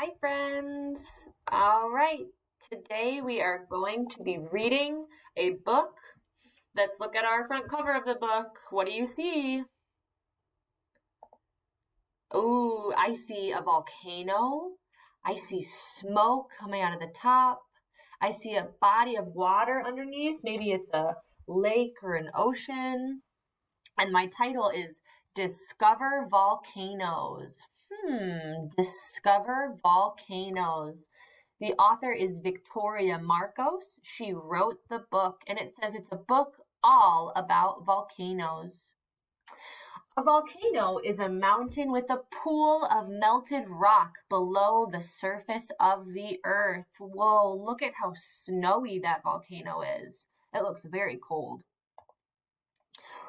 Hi, friends. All right. Today we are going to be reading a book. Let's look at our front cover of the book. What do you see? Oh, I see a volcano. I see smoke coming out of the top. I see a body of water underneath. Maybe it's a lake or an ocean. And my title is Discover Volcanoes. Discover Volcanoes. The author is Victoria Marcos. She wrote the book, and it says it's a book all about volcanoes. A volcano is a mountain with a pool of melted rock below the surface of the earth. Whoa, look at how snowy that volcano is. It looks very cold.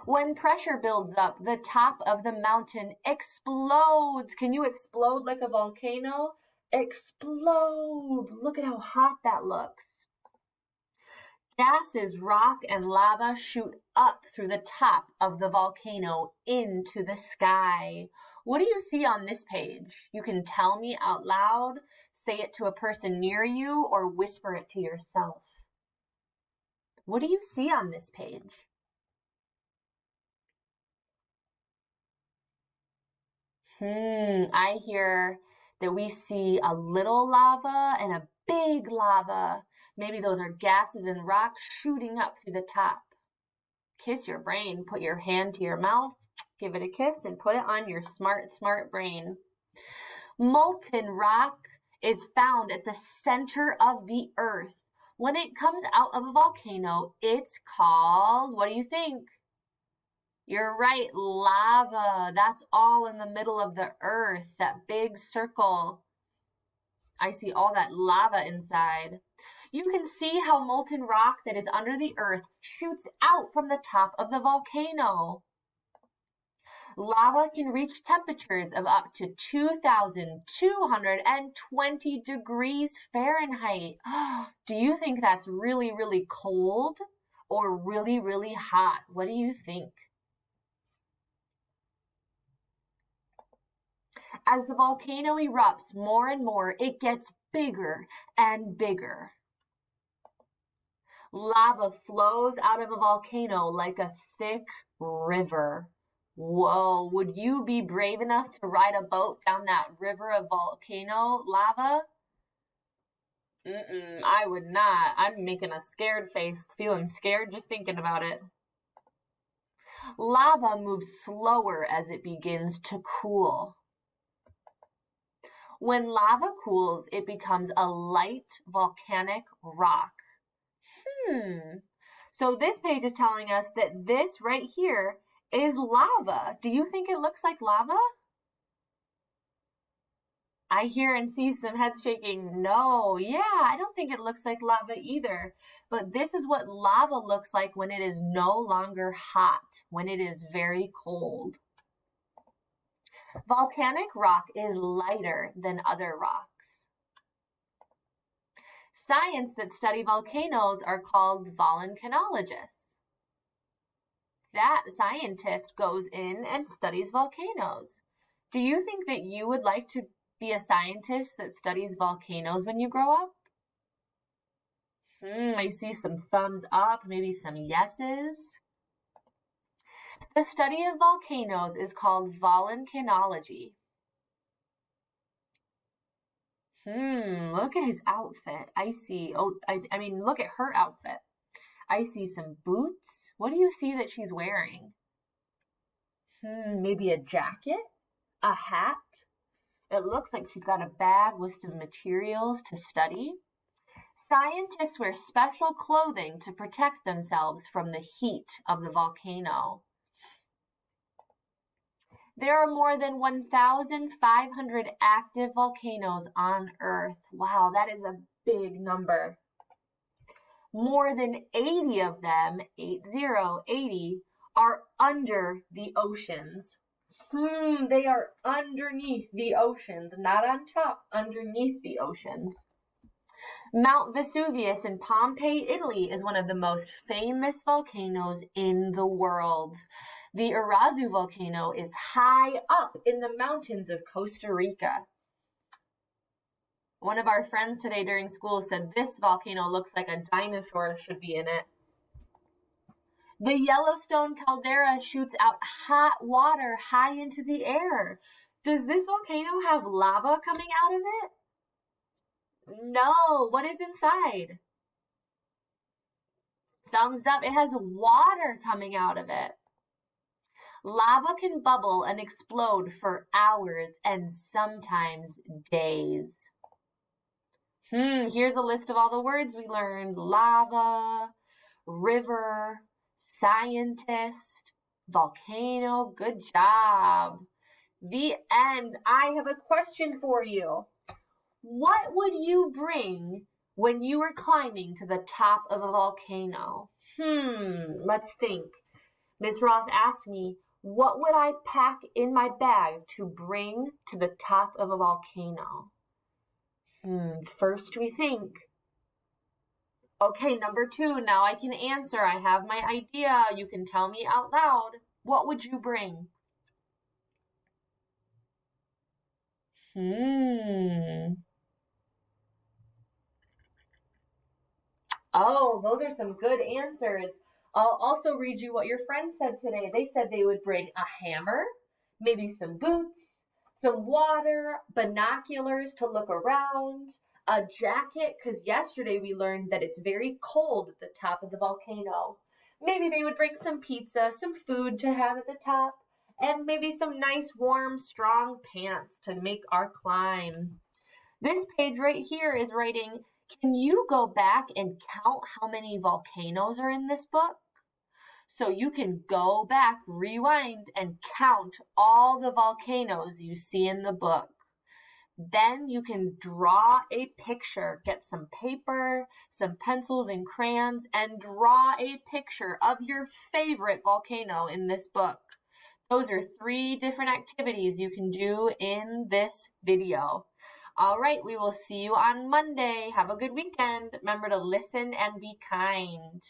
When pressure builds up, the top of the mountain explodes. Can you explode like a volcano? Explode! Look at how hot that looks. Gases, rock, and lava shoot up through the top of the volcano into the sky. What do you see on this page? You can tell me out loud, say it to a person near you, or whisper it to yourself. What do you see on this page? I hear that we see a little lava and a big lava. Maybe those are gases and rocks shooting up through the top. Kiss your brain. Put your hand to your mouth, give it a kiss, and put it on your smart brain. Molten rock is found at the center of the earth. When it comes out of a volcano, it's called, what do you think? You're right, lava. That's all in the middle of the earth, that big circle. I see all that lava inside. You can see how molten rock that is under the earth shoots out from the top of the volcano. Lava can reach temperatures of up to 2,220 degrees Fahrenheit. Do you think that's really, really cold or really, really hot? What do you think? As the volcano erupts more and more, it gets bigger and bigger. Lava flows out of a volcano like a thick river. Whoa, would you be brave enough to ride a boat down that river of volcano lava? I would not. I'm making a scared face, feeling scared just thinking about it. Lava moves slower as it begins to cool. When lava cools, it becomes a light volcanic rock. So this page is telling us that this right here is lava. Do you think it looks like lava? I hear and see some heads shaking. No, I don't think it looks like lava either. But this is what lava looks like when it is no longer hot, when it is very cold. Volcanic rock is lighter than other rocks. Science that study volcanoes are called volcanologists. That scientist goes in and studies volcanoes. Do you think that you would like to be a scientist that studies volcanoes when you grow up? I see some thumbs up, maybe some yeses. The study of volcanoes is called volcanology. Look at his outfit. I see, look at her outfit. I see some boots. What do you see that she's wearing? Maybe a jacket? A hat? It looks like she's got a bag with some materials to study. Scientists wear special clothing to protect themselves from the heat of the volcano. There are more than 1,500 active volcanoes on Earth. Wow, that is a big number. More than 80 of them, 80, are under the oceans. They are underneath the oceans, not on top, underneath the oceans. Mount Vesuvius in Pompeii, Italy is one of the most famous volcanoes in the world. The Irazu volcano is high up in the mountains of Costa Rica. One of our friends today during school said this volcano looks like a dinosaur should be in it. The Yellowstone caldera shoots out hot water high into the air. Does this volcano have lava coming out of it? No. What is inside? Thumbs up. It has water coming out of it. Lava can bubble and explode for hours and sometimes days. Here's a list of all the words we learned. Lava, river, scientist, volcano. Good job. The end. I have a question for you. What would you bring when you were climbing to the top of a volcano? Let's think. Miss Roth asked me, what would I pack in my bag to bring to the top of a volcano? First we think. Okay, number 2, now I can answer. I have my idea. You can tell me out loud. What would you bring? Oh, those are some good answers. I'll also read you what your friends said today. They said they would bring a hammer, maybe some boots, some water, binoculars to look around, a jacket, because yesterday we learned that it's very cold at the top of the volcano. Maybe they would bring some pizza, some food to have at the top, and maybe some nice, warm, strong pants to make our climb. This page right here is writing, can you go back and count how many volcanoes are in this book? So you can go back, rewind, and count all the volcanoes you see in the book. Then you can draw a picture. Get some paper, some pencils and crayons, and draw a picture of your favorite volcano in this book. Those are 3 different activities you can do in this video. All right, we will see you on Monday. Have a good weekend. Remember to listen and be kind.